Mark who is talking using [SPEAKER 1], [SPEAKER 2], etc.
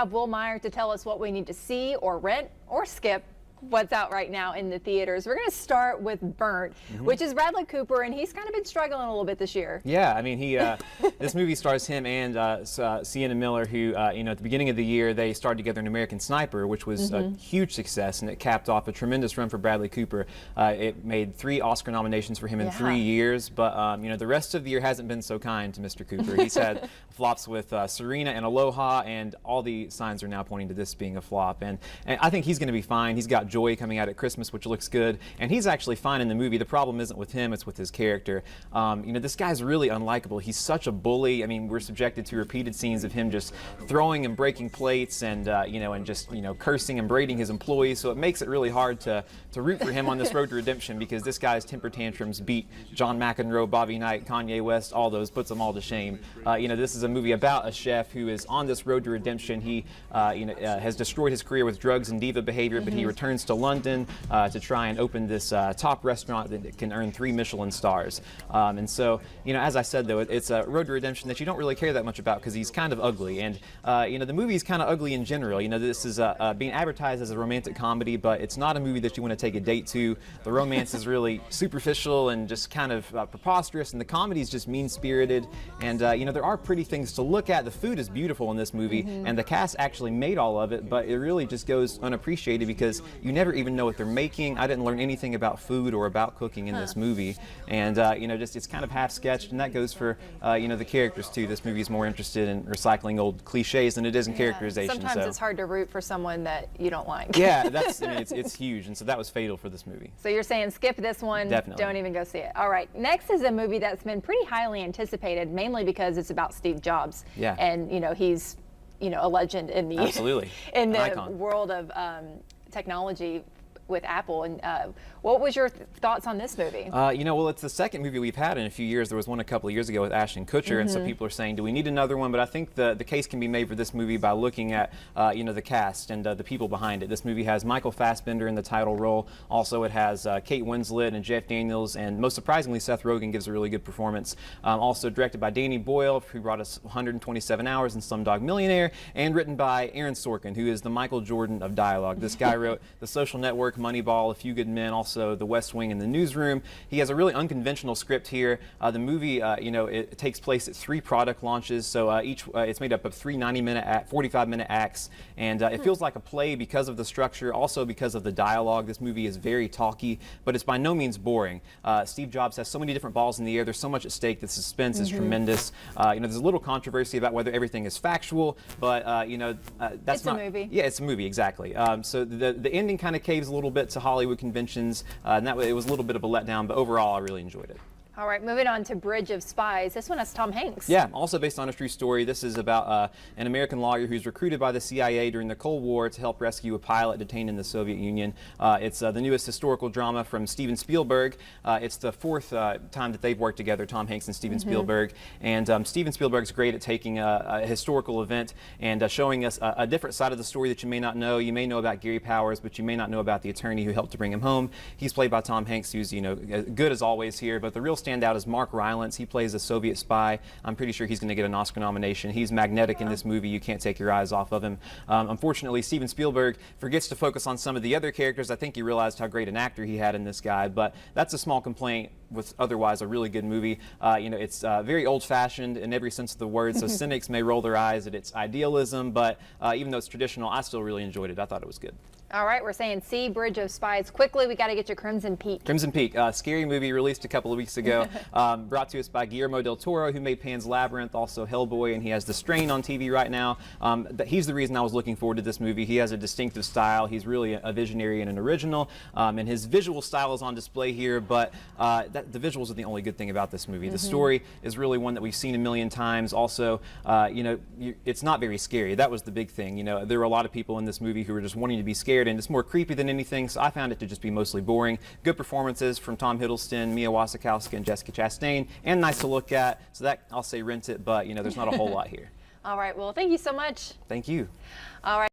[SPEAKER 1] Have Will Meyer to tell us what we need to see or rent or skip what's out right now in the theaters. We're going to start with Burnt, which is Bradley Cooper, and he's kind of been struggling a little bit this year.
[SPEAKER 2] Yeah, I mean, this movie stars him and Sienna Miller, who, at the beginning of the year, they starred together in American Sniper, which was a huge success, and it capped off a tremendous run for Bradley Cooper. It made 3 Oscar nominations for him in 3 years, but, the rest of the year hasn't been so kind to Mr. Cooper. He's had flops with Serena and Aloha, and all the signs are now pointing to this being a flop, and I think he's going to be fine. He's got Joy coming out at Christmas, which looks good, and he's actually fine in the movie. The problem isn't with him, it's with his character. This guy's really unlikable. He's such a bully. I mean, we're subjected to repeated scenes of him just throwing and breaking plates and, and just, cursing and berating his employees, so it makes it really hard to root for him on this road to redemption, because this guy's temper tantrums beat John McEnroe, Bobby Knight, Kanye West, all those, puts them all to shame. This is a movie about a chef who is on this road to redemption. He, has destroyed his career with drugs and diva behavior, but he returns to London to try and open this top restaurant that can earn 3 Michelin stars. And so, as I said, though, it's a road to redemption that you don't really care that much about because he's kind of ugly. And, the movie is kind of ugly in general. This is being advertised as a romantic comedy, but it's not a movie that you want to take a date to. The romance is really superficial and just kind of preposterous, and the comedy is just mean-spirited. And, there are pretty things to look at. The food is beautiful in this movie, and the cast actually made all of it, but it really just goes unappreciated because you never even know what they're making. I didn't learn anything about food or about cooking in this movie, and it's kind of half sketched, and that goes for the characters too. This movie is more interested in recycling old cliches than it is in characterization.
[SPEAKER 1] Sometimes it's hard to root for someone that you don't like.
[SPEAKER 2] Yeah, it's huge, and so that was fatal for this movie.
[SPEAKER 1] So you're saying skip this one,
[SPEAKER 2] definitely.
[SPEAKER 1] Don't even go see it. All right, next is a movie that's been pretty highly anticipated, mainly because it's about Steve Jobs.
[SPEAKER 2] Yeah.
[SPEAKER 1] And he's a legend in the
[SPEAKER 2] absolutely
[SPEAKER 1] in the
[SPEAKER 2] icon.
[SPEAKER 1] World of technology with Apple. And what was your thoughts on this movie?
[SPEAKER 2] Well, it's the second movie we've had in a few years. There was one a couple of years ago with Ashton Kutcher, and so people are saying, do we need another one? But I think the case can be made for this movie by looking at the cast and the people behind it. This movie has Michael Fassbender in the title role. Also, it has Kate Winslet and Jeff Daniels, and most surprisingly, Seth Rogen gives a really good performance. Also directed by Danny Boyle, who brought us 127 Hours and Slumdog Millionaire, and written by Aaron Sorkin, who is the Michael Jordan of dialogue. This guy wrote The Social Network, Moneyball, A Few Good Men, also The West Wing and The Newsroom. He has a really unconventional script here. The movie, it takes place at 3 product launches, so it's made up of 3 45-minute acts, and it feels like a play because of the structure, also because of the dialogue. This movie is very talky, but it's by no means boring. Steve Jobs has so many different balls in the air. There's so much at stake. The suspense is tremendous. There's a little controversy about whether everything is factual, but that's not.
[SPEAKER 1] It's a movie.
[SPEAKER 2] Yeah, it's a movie, exactly. So the ending kind of caves a little bit to Hollywood conventions, and that way it was a little bit of a letdown, but overall I really enjoyed it.
[SPEAKER 1] All right, moving on to Bridge of Spies. This one has Tom Hanks.
[SPEAKER 2] Yeah, also based on a true story. This is about an American lawyer who's recruited by the CIA during the Cold War to help rescue a pilot detained in the Soviet Union. It's the newest historical drama from Steven Spielberg. It's the 4th time that they've worked together, Tom Hanks and Steven Spielberg. And Steven Spielberg's great at taking a historical event and showing us a different side of the story that you may not know. You may know about Gary Powers, but you may not know about the attorney who helped to bring him home. He's played by Tom Hanks, who's good as always here, but the real standout is Mark Rylance. He plays a Soviet spy. I'm pretty sure he's going to get an Oscar nomination. He's magnetic in this movie. You can't take your eyes off of him. Unfortunately, Steven Spielberg forgets to focus on some of the other characters. I think he realized how great an actor he had in this guy, but that's a small complaint with otherwise a really good movie. It's very old-fashioned in every sense of the word, so cynics may roll their eyes at its idealism, but even though it's traditional, I still really enjoyed it. I thought it was good.
[SPEAKER 1] All right, we're saying see Bridge of Spies. Quickly, we got to get your Crimson Peak.
[SPEAKER 2] Crimson Peak, scary movie released a couple of weeks ago, brought to us by Guillermo del Toro, who made Pan's Labyrinth, also Hellboy, and he has The Strain on TV right now. He's the reason I was looking forward to this movie. He has a distinctive style. He's really a visionary and an original, and his visual style is on display here, but the visuals are the only good thing about this movie. The story is really one that we've seen a million times. Also, it's not very scary. That was the big thing. There were a lot of people in this movie who were just wanting to be scared, and it's more creepy than anything, so I found it to just be mostly boring. Good performances from Tom Hiddleston, Mia Wasikowska, and Jessica Chastain, and nice to look at, so that, I'll say rent it, but there's not a whole lot here.
[SPEAKER 1] All right, well, thank you so much.
[SPEAKER 2] Thank you.
[SPEAKER 1] All right.